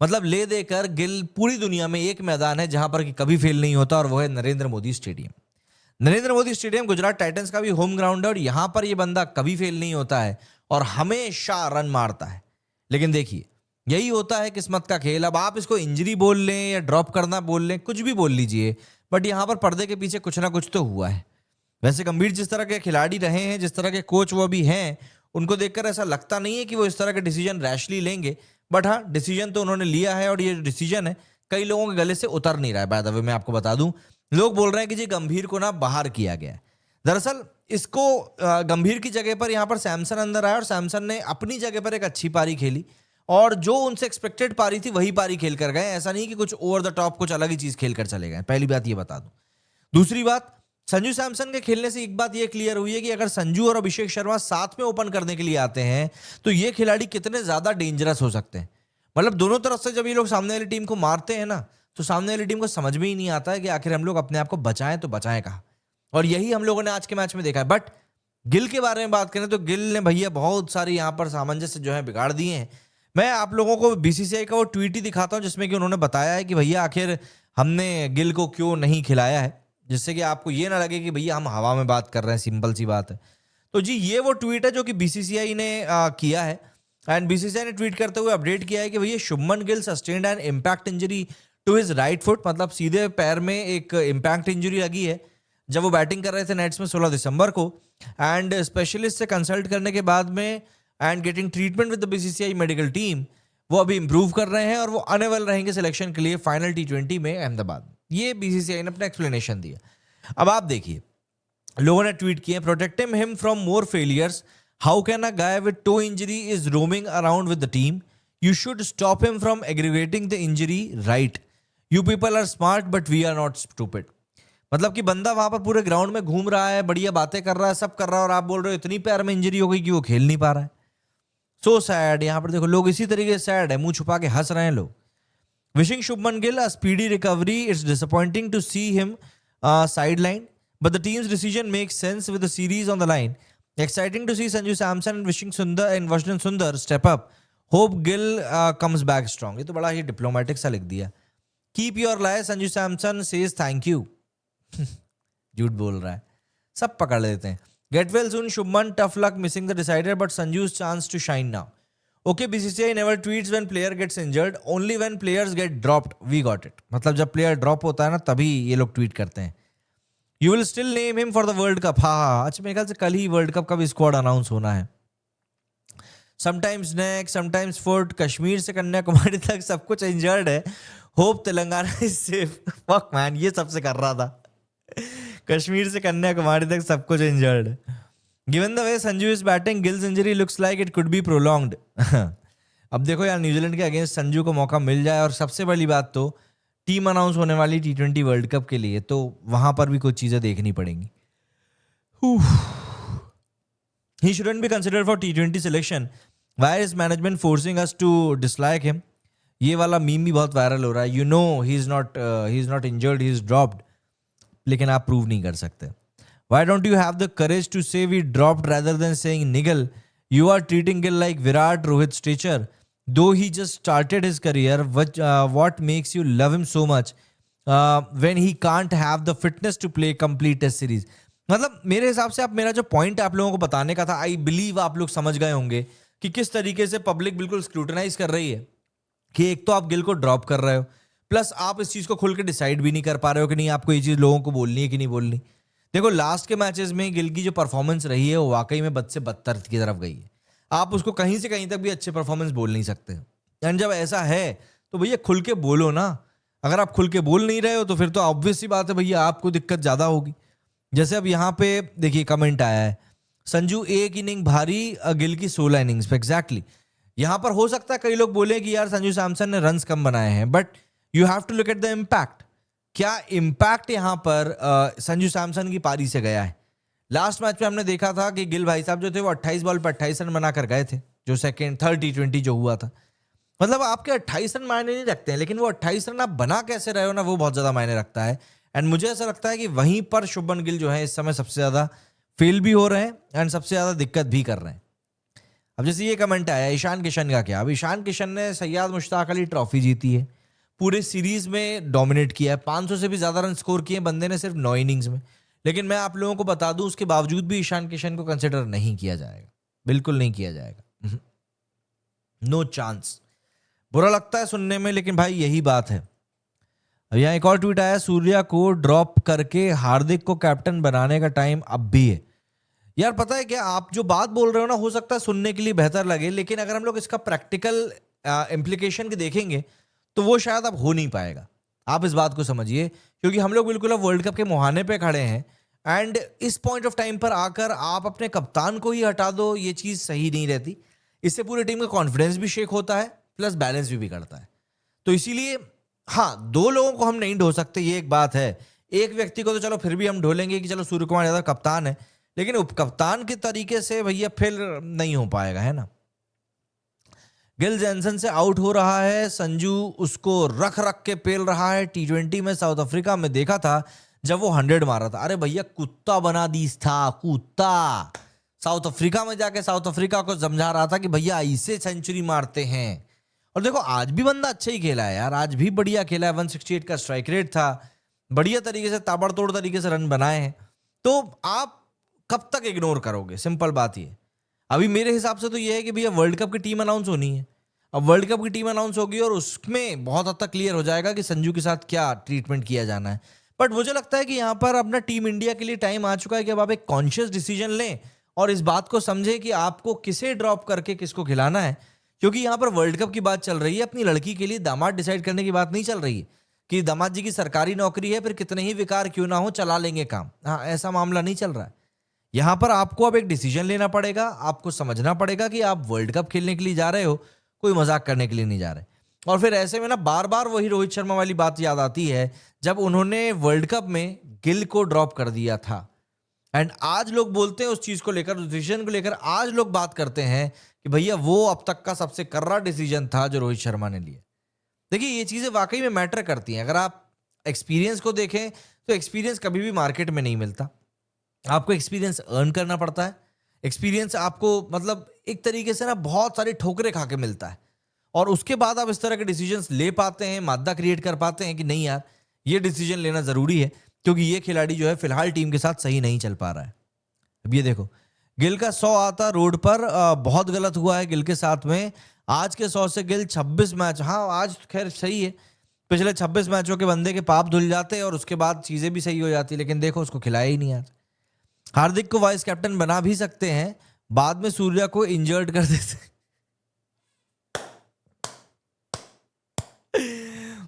मतलब ले देकर गिल पूरी दुनिया में एक मैदान है जहां पर कि कभी फेल नहीं होता और वो है Narendra Modi stadium. Narendra Modi stadium Gujarat Titans का भी होम ग्राउंड है और यहां पर ये बंदा कभी फेल नहीं होता है और हमेशा रन मारता है। लेकिन देखिए, यही होता है किस्मत का खेल। अब आप इसको इंजरी बोल लें या ड्रॉप करना बोल लें, कुछ भी बोल लीजिए, बट यहां पर पर्दे के पीछे कुछ ना कुछ तो हुआ है। वैसे गंभीर जिस तरह के खिलाड़ी रहे हैं, जिस तरह के कोच वो भी हैं, उनको देखकर ऐसा लगता नहीं है कि वो इस तरह के डिसीजन रैशली लेंगे। बट हाँ, डिसीजन तो उन्होंने लिया है और ये डिसीजन है कई लोगों के गले से उतर नहीं रहा है। बाय द वे मैं आपको बता दूं, लोग बोल रहे हैं कि जी गंभीर को ना बाहर किया गया है। दरअसल इसको गंभीर की जगह पर यहाँ पर सैमसन अंदर आया और सैमसन ने अपनी जगह पर एक अच्छी पारी खेली और जो उनसे एक्सपेक्टेड पारी थी वही पारी खेल कर गए। ऐसा नहीं कि कुछ ओवर द टॉप कुछ अलग ही चीज खेल कर चले गए। पहली बात ये बता दूं। दूसरी बात, संजू सैमसन के खेलने से एक बात ये क्लियर हुई है कि अगर संजू और अभिषेक शर्मा साथ में ओपन करने के लिए आते हैं तो ये खिलाड़ी कितने ज्यादा डेंजरस हो सकते हैं। मतलब दोनों तरफ से जब ये लोग सामने वाली टीम को मारते हैं ना, तो सामने वाली टीम को समझ में ही नहीं आता है कि आखिर हम लोग अपने आप को बचाएं तो बचाएं कहाँ। और यही हम लोगों ने आज के मैच में देखा है। बट गिल के बारे में बात करें तो गिल ने भैया बहुत सारी यहाँ पर सामंजस्य जो है बिगाड़ दिए हैं। मैं आप लोगों को बीसीसीआई का वो ट्वीट ही दिखाता हूँ जिसमें कि उन्होंने बताया है कि भैया आखिर हमने गिल को क्यों नहीं खिलाया है, जिससे कि आपको ये ना लगे कि भैया हम हवा में बात कर रहे हैं। सिंपल सी बात है। तो जी ये वो ट्वीट है जो कि बीसीसीआई ने किया है एंड बीसीसीआई ने ट्वीट करते हुए अपडेट किया है कि भैया Shubman Gill sustained an impact injury to his right foot. मतलब सीधे पैर में एक इम्पैक्ट इंजरी लगी है जब वो बैटिंग कर रहे थे नेट्स में 16 दिसंबर को। एंड स्पेशलिस्ट से कंसल्ट करने के बाद में and getting treatment with the BCCI medical team, वो अभी इंप्रूव कर रहे हैं और वो अनेबल रहेंगे सिलेक्शन के लिए फाइनल T20 में अहमदाबाद। ये बीसीसीआई ने अपना एक्सप्लेनेशन दिया। अब आप देखिए, लोगों ने ट्वीट किए, protecting him from more failures, how can a guy with toe injury is roaming around with the team, you should stop him from aggregating the injury, right? You people are smart but we are not stupid. मतलब कि बंदा वहां पर पूरे ground में घूम रहा है, बढ़िया बातें कर रहा है, सब कर रहा है और आप बोल रहे हो इतनी पैर में इंजरी हो गई कि वो खेल नहीं पा रहा है। So sad. यहाँ पर देखो लोग इसी तरीके से सैड है, मुंह छुपा के हंस रहे हैं लोग। Wishing Shubman Gill a speedy recovery, it's disappointing to see him sidelined, but the team's decision makes sense with the series on the line. Exciting to see Sanju Samson and wishing Sundar and Washington Sundar step up. Hope Gill comes back strong. ये तो बड़ा ही diplomatic सा लिख दिया। Keep your lie, Sanju Samson says thank you. झूठ बोल रहा है, सब पकड़ लेते हैं। Get well soon, Shubman. Tough luck missing the decider, but Sanju's chance to shine now. Okay, BCCI never tweets when player gets injured, only when players get dropped. We got it. मतलब जब player drop होता है ना तभी ये लोग tweet करते हैं। You will still name him for the World Cup. हाँ, अच्छा मेरे ख्याल से कल ही वर्ल्ड कप का भी स्क्वाड अनाउंस होना है। Sometimes neck, sometimes foot, Kashmir से कन्याकुमारी तक सब कुछ इंजर्ड है। Hope Telangana is safe. Fuck man, ये सबसे कर रहा था। कश्मीर से कन्याकुमारी तक सब कुछ इंजर्ड है। Given the way Sanju is batting, Gill's injury looks like it could be prolonged. अब देखो यार, न्यूजीलैंड के अगेंस्ट संजू को मौका मिल जाए और सबसे बड़ी बात तो टीम अनाउंस होने वाली T20 वर्ल्ड कप के लिए, तो वहां पर भी कुछ चीजें देखनी पड़ेंगी। He shouldn't be considered for T20 selection. Why is management forcing us to dislike him? ये वाला मीम भी बहुत वायरल हो रहा है। You know he is not injured, he is dropped. लेकिन आप प्रूव नहीं कर सकते। Why don't you have the courage to say we dropped rather than saying niggle? You are treating Gill like Virat Rohit stature. Though he just started his career, what makes you love him so much when he can't have the fitness to play complete test series? मतलब मेरे हिसाब से आप मेरा जो point आप लोगों को बताने का था, आई बिलीव आप लोग समझ गए होंगे कि किस तरीके से पब्लिक बिल्कुल स्क्रूटनाइज कर रही है कि एक तो आप गिल को ड्रॉप कर रहे हो, प्लस आप इस चीज को खुल के डिसाइड भी नहीं कर पा रहे हो कि नहीं आपको ये चीज लोगों को बोलनी है कि नहीं बोलनी। देखो लास्ट के मैचेस में गिल की जो परफॉर्मेंस रही है वो वाकई में बद से बदतर की तरफ गई है। आप उसको कहीं से कहीं तक भी अच्छे परफॉर्मेंस बोल नहीं सकते। एंड जब ऐसा है तो भैया खुल के बोलो ना। अगर आप खुल के बोल नहीं रहे हो तो फिर तो ऑब्वियस सी बात है भैया आपको दिक्कत ज्यादा होगी। जैसे अब यहाँ पे देखिए कमेंट आया है, संजू एक इनिंग भारी, गिल की 16 इनिंग्स पे। एग्जैक्टली यहाँ पर हो सकता है कई लोग बोले कि यार संजू सैमसन ने रन्स कम बनाए हैं, but you have to look at the impact. क्या इम्पैक्ट यहाँ पर संजू सैमसन की पारी से गया है? लास्ट मैच में हमने देखा था कि गिल भाई साहब जो थे वो 28 बॉल पर 28 रन बनाकर गए थे, जो थर्ड T20 जो हुआ था। मतलब आपके 28 रन मायने नहीं रखते हैं, लेकिन वो 28 रन आप बना कैसे रहे हो ना, वो बहुत ज्यादा मायने रखता है। एंड मुझे ऐसा लगता है कि वहीं पर शुभमन गिल जो है इस समय सबसे ज्यादा फेल भी हो रहे हैं एंड सबसे ज्यादा दिक्कत भी कर रहे हैं। अब जैसे ये कमेंट आया ईशान किशन का क्या, अब ईशान किशन ने सैयद मुश्ताक अली ट्रॉफी जीती है, पूरे सीरीज में डोमिनेट किया है, 500 से भी ज्यादा रन स्कोर किए बंदे ने सिर्फ 9 इनिंग्स में। लेकिन मैं आप लोगों को बता दूं उसके बावजूद भी ईशान किशन को कंसिडर नहीं किया जाएगा, बिल्कुल नहीं किया जाएगा, नो चांस। बुरा लगता है सुनने में, लेकिन भाई यही बात है। अब यहाँ एक और ट्वीट आया, सूर्या को ड्रॉप करके हार्दिक को कैप्टन बनाने का टाइम अब भी है। यार पता है क्या, आप जो बात बोल रहे हो ना, हो सकता है सुनने के लिए बेहतर लगे, लेकिन अगर हम लोग इसका प्रैक्टिकल इम्प्लीकेशन देखेंगे तो वो शायद अब हो नहीं पाएगा। आप इस बात को समझिए, क्योंकि हम लोग बिल्कुल अब वर्ल्ड कप के मुहाने पे खड़े हैं, एंड इस पॉइंट ऑफ टाइम पर आकर आप अपने कप्तान को ही हटा दो, ये चीज सही नहीं रहती। इससे पूरी टीम का कॉन्फिडेंस भी शेक होता है, प्लस बैलेंस भी बिगड़ता है। तो इसीलिए हाँ, दो लोगों को हम नहीं ढो सकते, ये एक बात है। एक व्यक्ति को तो चलो फिर भी हम ढोलेंगे कि चलो सूर्य कुमार यादव कप्तान है, लेकिन उप कप्तान के तरीके से भैया फिर नहीं हो पाएगा, है ना। गिल जैनसन से आउट हो रहा है, संजू उसको रख रख के पेल रहा है। T20 में साउथ अफ्रीका में देखा था जब वो 100 मारा था, अरे भैया कुत्ता बना दीस था, कुत्ता। साउथ अफ्रीका में जाके साउथ अफ्रीका को समझा रहा था कि भैया ऐसे सेंचुरी मारते हैं। और देखो आज भी बंदा अच्छा ही खेला है यार, आज भी बढ़िया खेला है, 168 का स्ट्राइक रेट था, बढ़िया तरीके से ताबड़तोड़ तरीके से रन बनाए हैं। तो आप कब तक इग्नोर करोगे, सिंपल बात ये। अभी मेरे हिसाब से तो ये है कि भैया वर्ल्ड कप की टीम अनाउंस होनी है, अब वर्ल्ड कप की टीम अनाउंस होगी और उसमें बहुत हद तक क्लियर हो जाएगा कि संजू के साथ क्या ट्रीटमेंट किया जाना है। बट मुझे लगता है कि यहाँ पर अपना टीम इंडिया के लिए टाइम आ चुका है कि अब आप एक कॉन्शियस डिसीजन लें और इस बात को समझे कि आपको किसे ड्रॉप करके किसको खिलाना है। क्योंकि यहाँ पर वर्ल्ड कप की बात चल रही है, अपनी लड़की के लिए दामाद डिसाइड करने की बात नहीं चल रही है कि दामाद जी की सरकारी नौकरी है, फिर कितने ही विकार क्यों ना हो चला लेंगे काम। हाँ, ऐसा मामला नहीं चल रहा है। यहाँ पर आपको अब एक डिसीजन लेना पड़ेगा, आपको समझना पड़ेगा कि आप वर्ल्ड कप खेलने के लिए जा रहे हो, कोई मजाक करने के लिए नहीं जा रहे। और फिर ऐसे में ना बार बार वही रोहित शर्मा वाली बात याद आती है जब उन्होंने वर्ल्ड कप में गिल को ड्रॉप कर दिया था। एंड आज लोग बोलते हैं उस चीज को लेकर, उस डिसीजन को लेकर आज लोग बात करते हैं कि भैया वो अब तक का सबसे कर्रा डिसीजन था जो रोहित शर्मा ने लिया। देखिए ये चीजें वाकई में मैटर करती हैं। अगर आप एक्सपीरियंस को देखें तो एक्सपीरियंस कभी भी मार्केट में नहीं मिलता, आपको एक्सपीरियंस अर्न करना पड़ता है। एक्सपीरियंस आपको मतलब एक तरीके से ना बहुत सारी ठोकरें खा के मिलता है, और उसके बाद आप इस तरह के डिसीजंस ले पाते हैं, मादा क्रिएट कर पाते हैं कि नहीं यार ये डिसीजन लेना जरूरी है क्योंकि ये खिलाड़ी जो है फिलहाल टीम के साथ सही नहीं चल पा रहा है। अब ये देखो गिल का 100 आता रोड पर, बहुत गलत हुआ है गिल के साथ में। आज के 100 से गिल 26 मैच, हाँ आज खैर सही है, पिछले 26 मैचों के बंदे के पाप धुल जाते और उसके बाद चीजें भी सही हो जाती, लेकिन देखो उसको खिलाया ही नहीं आज। हार्दिक को वाइस कैप्टन बना भी सकते हैं, बाद में सूर्या को इंजर्ड कर देते।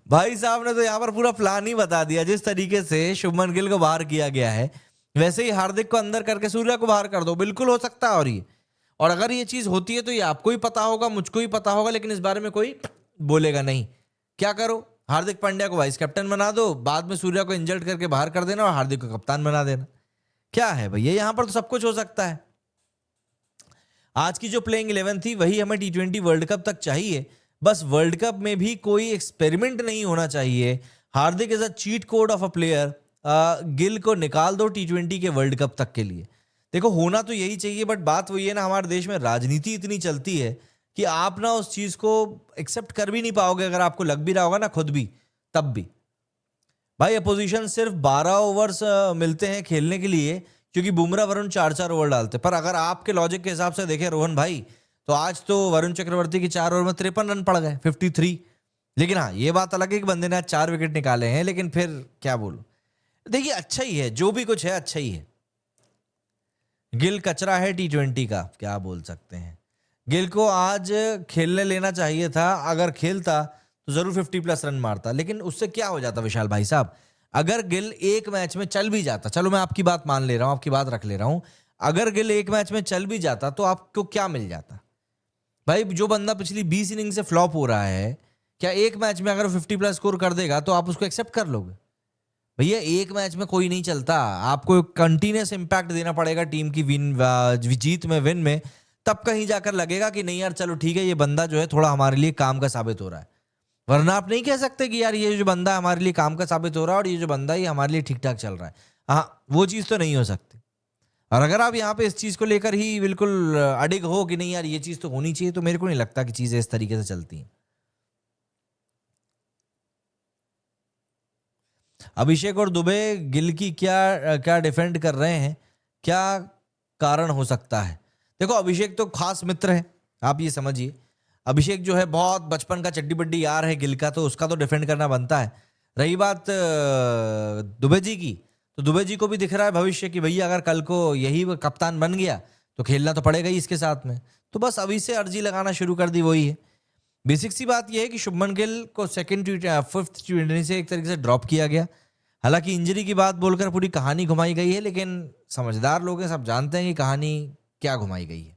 भाई साहब ने तो यहाँ पर पूरा प्लान ही बता दिया। जिस तरीके से शुभमन गिल को बाहर किया गया है वैसे ही हार्दिक को अंदर करके सूर्या को बाहर कर दो, बिल्कुल हो सकता है। और अगर ये चीज होती है तो ये आपको ही पता होगा, मुझको ही पता होगा, लेकिन इस बारे में कोई बोलेगा नहीं। क्या करो, हार्दिक पांड्या को वाइस कैप्टन बना दो, बाद में सूर्या को इंजर्ड करके बाहर कर देना और हार्दिक को कप्तान बना देना। क्या है भैया, यहां पर तो सब कुछ हो सकता है। आज की जो प्लेइंग 11 थी वही हमें T20 वर्ल्ड कप तक चाहिए। बस वर्ल्ड कप में भी कोई एक्सपेरिमेंट नहीं होना चाहिए। Hardik is a cheat code of a player. Gill को निकाल दो T20 के वर्ल्ड कप तक के लिए। देखो होना तो यही चाहिए, बट बात वही है ना, हमारे देश में राजनीति इतनी चलती है कि आप ना उस चीज को एक्सेप्ट कर भी नहीं पाओगे। अगर आपको लग भी रहा होगा ना खुद भी, तब भी भाई अपोजिशन सिर्फ 12 ओवर्स मिलते हैं खेलने के लिए क्योंकि बुमराह वरुण 4-4 ओवर डालते। पर अगर आपके लॉजिक के हिसाब से देखें रोहन भाई, तो आज तो वरुण चक्रवर्ती की 4 ओवर में 53 रन पड़ गए, 53। लेकिन हाँ ये बात अलग है कि बंदे ने आज 4 विकेट निकाले हैं, लेकिन फिर क्या बोलूं। देखिए अच्छा ही है, जो भी कुछ है अच्छा ही है। गिल कचरा है T20 का, क्या बोल सकते हैं। गिल को आज खेलने लेना चाहिए था, अगर खेलता तो जरूर 50+ रन मारता। लेकिन उससे क्या हो जाता विशाल भाई साहब, अगर गिल एक मैच में चल भी जाता, चलो मैं आपकी बात मान ले रहा हूं, आपकी बात रख ले रहा हूं, अगर गिल एक मैच में चल भी जाता तो आपको क्या मिल जाता भाई। जो बंदा पिछली 20 इनिंग से फ्लॉप हो रहा है, क्या एक मैच में अगर 50+ स्कोर कर देगा तो आप उसको एक्सेप्ट कर लोगे? भैया एक मैच में कोई नहीं चलता, आपको कंटिन्यूस इंपैक्ट देना पड़ेगा टीम की जीत में, विन में, तब कहीं जाकर लगेगा कि नहीं यार चलो ठीक है ये बंदा जो है थोड़ा हमारे लिए काम का साबित हो रहा है। वरना आप नहीं कह सकते कि यार ये जो बंदा हमारे लिए काम का साबित हो रहा है और ये जो बंदा ही हमारे लिए ठीक ठाक चल रहा है। हाँ वो चीज तो नहीं हो सकती। और अगर आप यहाँ पे इस चीज को लेकर ही बिल्कुल अडिग हो कि नहीं यार ये चीज तो होनी चाहिए, तो मेरे को नहीं लगता कि चीजें इस तरीके से चलती हैं। अभिषेक और दुबे गिल की क्या क्या डिफेंड कर रहे हैं, क्या कारण हो सकता है? देखो अभिषेक तो खास मित्र है, आप ये समझिए। अभिषेक जो है बहुत बचपन का चड्डी बड्डी यार है गिल का, तो उसका तो डिफेंड करना बनता है। रही बात दुबे जी की, तो दुबे जी को भी दिख रहा है भविष्य कि भैया अगर कल को यही वो कप्तान बन गया तो खेलना तो पड़ेगा ही इसके साथ में। तो बस अभी से अर्जी लगाना शुरू कर दी, वही है। बेसिक सी बात यह है कि शुभमन गिल को सेकंड फिफ्थ T20 से एक तरीके से ड्रॉप किया गया। हालांकि इंजरी की बात बोलकर पूरी कहानी घुमाई गई है, लेकिन समझदार लोग हैं, सब जानते हैं कि कहानी क्या घुमाई गई है।